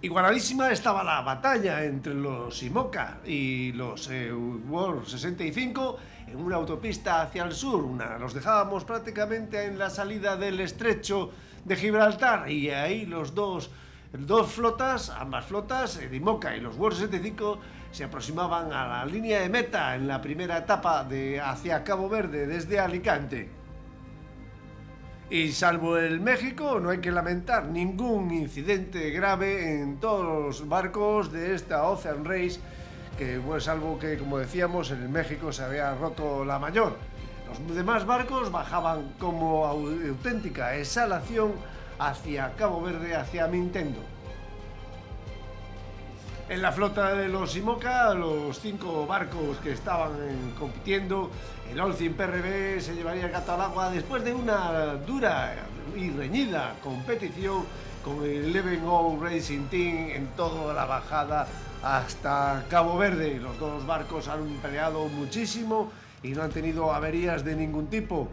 Igualadísima estaba la batalla entre los IMOCA y los World 65 en una autopista hacia el sur. Los dejábamos prácticamente en la salida del estrecho de Gibraltar y ahí dos flotas, ambas flotas, el IMOCA y los World 65, se aproximaban a la línea de meta en la primera etapa hacia Cabo Verde desde Alicante. Y salvo el México, no hay que lamentar ningún incidente grave en todos los barcos de esta Ocean Race, que pues, salvo que, como decíamos, en el México se había roto la mayor. Los demás barcos bajaban como auténtica exhalación hacia Cabo Verde, hacia Nintendo. En la flota de los IMOCA, los 5 barcos que estaban compitiendo, el Olcin PRB se llevaría el gato al agua después de una dura y reñida competición con el Eleven O Racing Team en toda la bajada hasta Cabo Verde. Los dos barcos han peleado muchísimo y no han tenido averías de ningún tipo.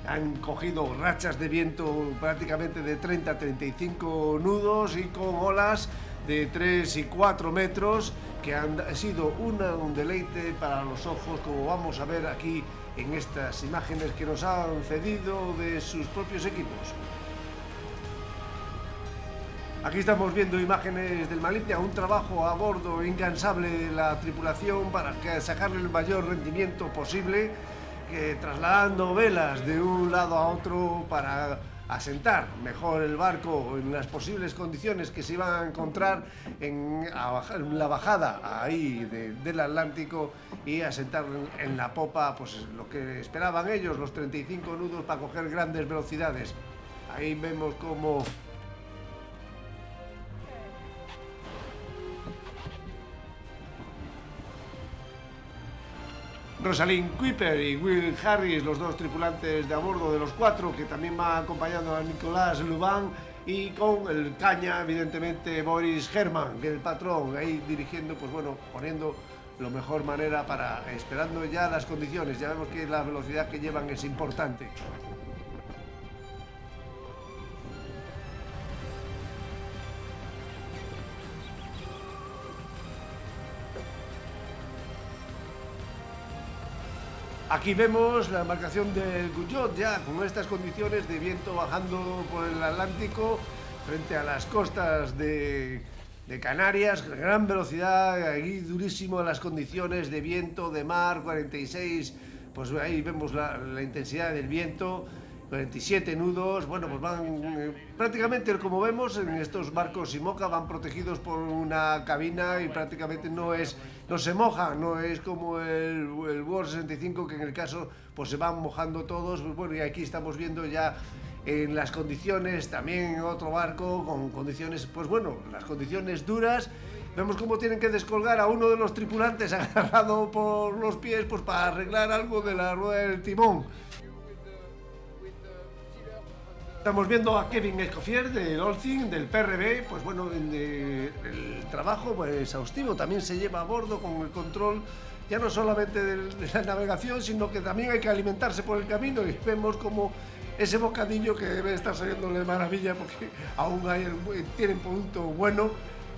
Han cogido rachas de viento prácticamente de 30 a 35 nudos y con olas de 3 y 4 metros que han sido un deleite para los ojos, como vamos a ver aquí en estas imágenes que nos han cedido de sus propios equipos. Aquí estamos viendo imágenes del Malicia, un trabajo a bordo incansable de la tripulación para sacarle el mayor rendimiento posible, trasladando velas de un lado a otro para asentar mejor el barco en las posibles condiciones que se iban a encontrar en la bajada ahí del Atlántico, y asentar en la popa pues lo que esperaban ellos, los 35 nudos para coger grandes velocidades. Ahí vemos como Rosalind Kuiper y Will Harris, los dos tripulantes de a bordo de los 4, que también van acompañando a Nicolás Lubán, y con el caña, evidentemente, Boris Herman, que es el patrón, ahí dirigiendo, pues bueno, poniendo lo mejor manera para, esperando ya las condiciones. Ya vemos que la velocidad que llevan es importante. Aquí vemos la embarcación del Guyot ya con estas condiciones de viento bajando por el Atlántico frente a las costas de Canarias, gran velocidad, ahí durísimo las condiciones de viento, de mar, 46, pues ahí vemos la intensidad del viento, 47 nudos, bueno, pues van prácticamente, como vemos en estos barcos IMOCA, van protegidos por una cabina y prácticamente no se mojan, no es como el World 65, que en el caso pues se van mojando todos. Pues bueno, y aquí estamos viendo ya en las condiciones, también en otro barco con condiciones, pues bueno, las condiciones duras. Vemos cómo tienen que descolgar a uno de los tripulantes agarrado por los pies, pues para arreglar algo de la rueda del timón. Estamos viendo a Kevin Escoffier del Olcin, del PRB, pues bueno, el trabajo pues, exhaustivo también se lleva a bordo con el control, ya no solamente de la navegación, sino que también hay que alimentarse por el camino, y vemos como ese bocadillo que debe estar saliendo de maravilla porque aún tienen producto bueno.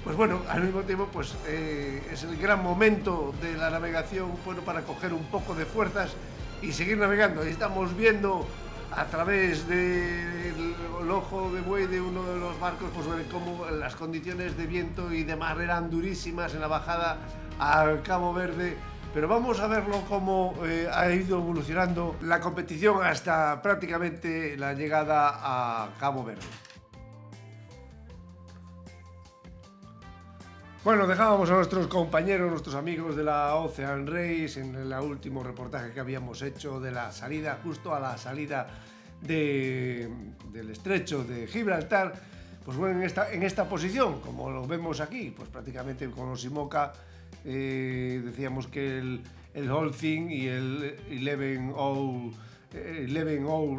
Pues bueno, al mismo tiempo pues es el gran momento de la navegación, bueno, para coger un poco de fuerzas y seguir navegando. Y estamos viendo a través del ojo de buey de uno de los barcos, pues cómo las condiciones de viento y de mar eran durísimas en la bajada al Cabo Verde. Pero vamos a verlo cómo ha ido evolucionando la competición hasta prácticamente la llegada a Cabo Verde. Bueno, dejábamos a nuestros compañeros, nuestros amigos de la Ocean Race en el último reportaje que habíamos hecho de la salida, justo a la salida del estrecho de Gibraltar. Pues bueno, en esta posición, como lo vemos aquí, pues prácticamente con los IMOCA, decíamos que el Olcin y el Eleven O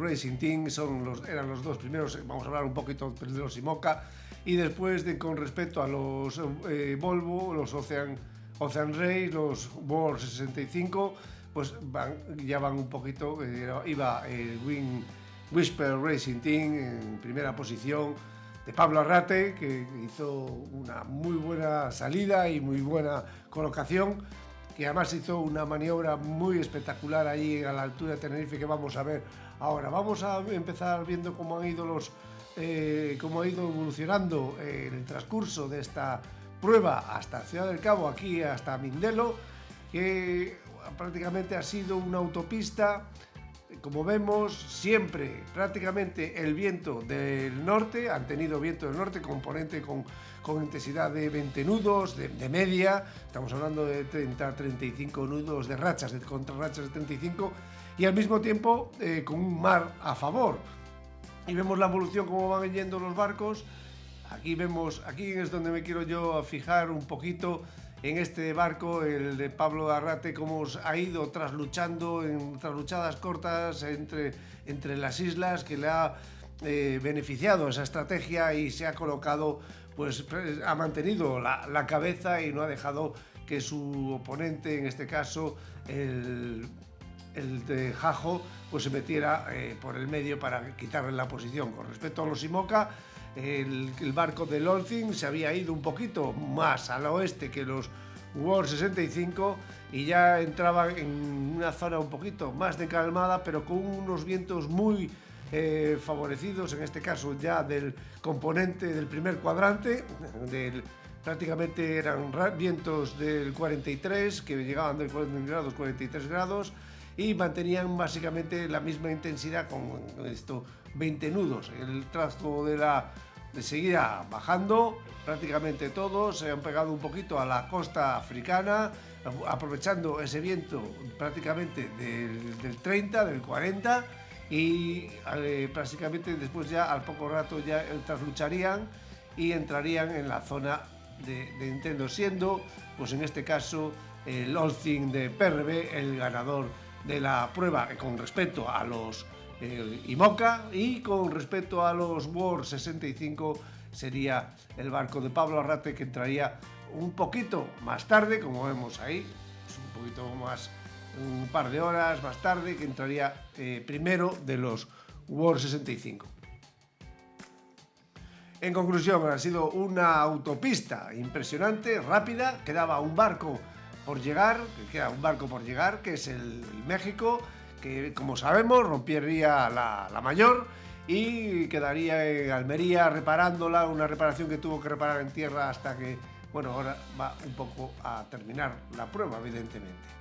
Racing Team eran los dos primeros. Vamos a hablar un poquito de los IMOCA. Y después, con respecto a los Volvo, los Ocean Race, los World 65, pues ya van un poquito. Iba el Whisper Racing Team en primera posición, Pablo Arrate, que hizo una muy buena salida y muy buena colocación, que además hizo una maniobra muy espectacular ahí a la altura de Tenerife, que vamos a ver ahora. Vamos a empezar viendo cómo han ido cómo ha ido evolucionando el transcurso de esta prueba hasta Ciudad del Cabo, aquí hasta Mindelo, que prácticamente ha sido una autopista. Como vemos, siempre prácticamente el viento del norte, han tenido viento del norte, componente con intensidad de 20 nudos, de media, estamos hablando de 30-35 nudos de rachas, de contrarrachas de 35, y al mismo tiempo con un mar a favor. Y vemos la evolución, cómo van yendo los barcos. Aquí es donde me quiero yo fijar un poquito en este barco, el de Pablo Arrate, cómo ha ido trasluchando en trasluchadas cortas entre las islas, que le ha beneficiado esa estrategia y se ha colocado, pues ha mantenido la cabeza y no ha dejado que su oponente, en este caso el de Jajo, pues se metiera por el medio para quitarle la posición. Con respecto a los IMOCA, el barco del Olcin se había ido un poquito más al oeste que los World 65 y ya entraba en una zona un poquito más decalmada, pero con unos vientos muy favorecidos, en este caso ya del componente del primer cuadrante, prácticamente eran vientos del 43, que llegaban del 40 grados, 43 grados, y mantenían básicamente la misma intensidad con estos 20 nudos. El trazo seguía bajando, prácticamente todos se han pegado un poquito a la costa africana, aprovechando ese viento prácticamente del 30, del 40, y prácticamente después ya al poco rato ya traslucharían y entrarían en la zona de Nintendo, siendo pues en este caso el Olcin de PRB el ganador de la prueba con respecto a los IMOCA, y con respecto a los World 65 sería el barco de Pablo Arrate, que entraría un poquito más tarde, como vemos ahí, es un poquito más, un par de horas más tarde, que entraría primero de los World 65. En conclusión, ha sido una autopista impresionante, rápida. Quedaba un barco por llegar, que es el México, que como sabemos rompería la mayor y quedaría en Almería reparándola, una reparación que tuvo que reparar en tierra hasta que, bueno, ahora va un poco a terminar la prueba, evidentemente.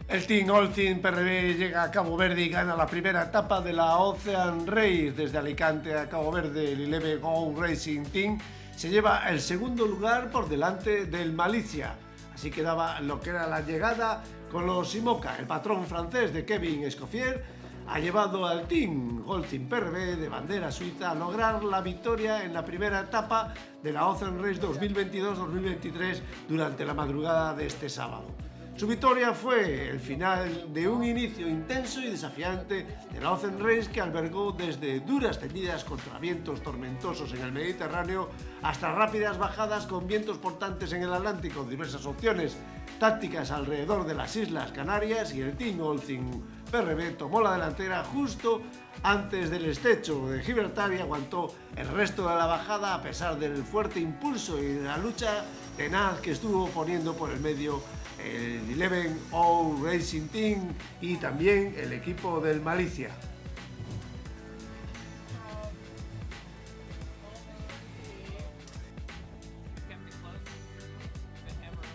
El Team Olcin PRB llega a Cabo Verde y gana la primera etapa de la Ocean Race. Desde Alicante a Cabo Verde, el 11 Go Racing Team se lleva el segundo lugar por delante del Malicia. Así quedaba lo que era la llegada con los IMOCA. El patrón francés de Kevin Escoffier ha llevado al Team Olcin PRB de bandera suiza a lograr la victoria en la primera etapa de la Ocean Race 2022-2023 durante la madrugada de este sábado. Su victoria fue el final de un inicio intenso y desafiante de la Ocean Race, que albergó desde duras tendidas contra vientos tormentosos en el Mediterráneo hasta rápidas bajadas con vientos portantes en el Atlántico, diversas opciones tácticas alrededor de las Islas Canarias, y el Team Olcin PRB tomó la delantera justo antes del estrecho de Gibraltar y aguantó el resto de la bajada a pesar del fuerte impulso y de la lucha tenaz que estuvo poniendo por el medio el 11 Go Racing Team y también el equipo del Malicia.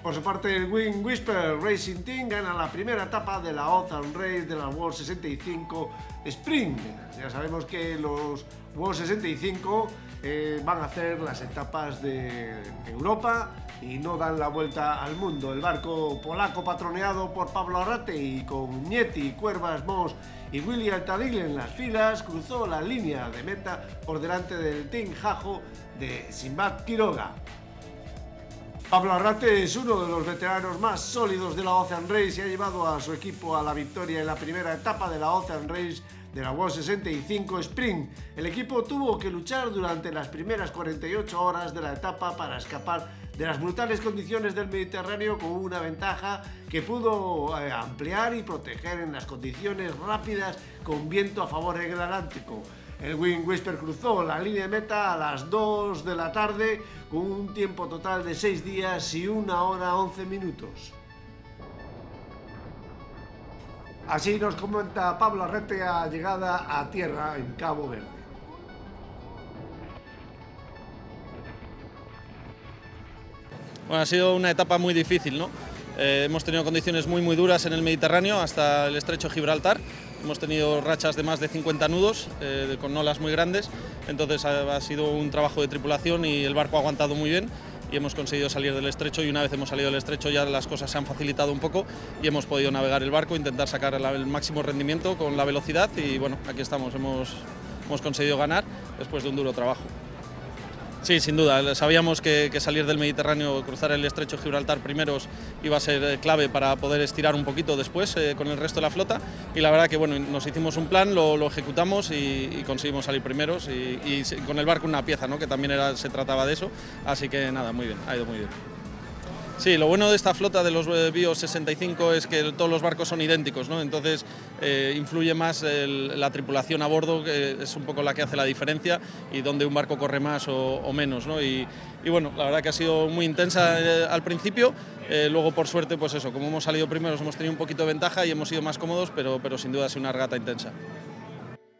Por su parte, el Wind Whisper Racing Team gana la primera etapa de la Ocean Race de la World 65 Sprint. Ya sabemos que los World 65 van a hacer las etapas de Europa y no dan la vuelta al mundo. El barco polaco, patroneado por Pablo Arrate y con Nieti, Cuervas, Moss y Willy Altadigle en las filas, cruzó la línea de meta por delante del Team Jajo de Simbad Quiroga. Pablo Arrate es uno de los veteranos más sólidos de la Ocean Race y ha llevado a su equipo a la victoria en la primera etapa de la Ocean Race de la World 65 Sprint. El equipo tuvo que luchar durante las primeras 48 horas de la etapa para escapar de las brutales condiciones del Mediterráneo con una ventaja que pudo ampliar y proteger en las condiciones rápidas con viento a favor del Atlántico. El Wind Whisper cruzó la línea de meta a las 2 de la tarde con un tiempo total de 6 días y 1 hora 11 minutos. Así nos comenta Pablo Arretea, llegada a tierra en Cabo Verde. Bueno, ha sido una etapa muy difícil, ¿no? Hemos tenido condiciones muy duras en el Mediterráneo hasta el estrecho de Gibraltar. Hemos tenido rachas de más de 50 nudos, con olas muy grandes, entonces ha sido un trabajo de tripulación y el barco ha aguantado muy bien y hemos conseguido salir del estrecho, y una vez hemos salido del estrecho ya las cosas se han facilitado un poco y hemos podido navegar el barco, intentar sacar el máximo rendimiento con la velocidad, y bueno, aquí estamos, hemos conseguido ganar después de un duro trabajo. Sí, sin duda, sabíamos que salir del Mediterráneo, cruzar el estrecho de Gibraltar primeros iba a ser clave para poder estirar un poquito después con el resto de la flota, y la verdad que bueno, nos hicimos un plan, lo ejecutamos y conseguimos salir primeros y con el barco una pieza, ¿no? Que también se trataba de eso, así que nada, muy bien, ha ido muy bien. Sí, lo bueno de esta flota de los Bios 65 es que todos los barcos son idénticos, ¿no? Entonces influye más la tripulación a bordo, que es un poco la que hace la diferencia, y donde un barco corre más o menos, ¿no? Y bueno, la verdad que ha sido muy intensa al principio, luego por suerte, pues eso, como hemos salido primeros hemos tenido un poquito de ventaja y hemos sido más cómodos, pero sin duda ha sido una regata intensa.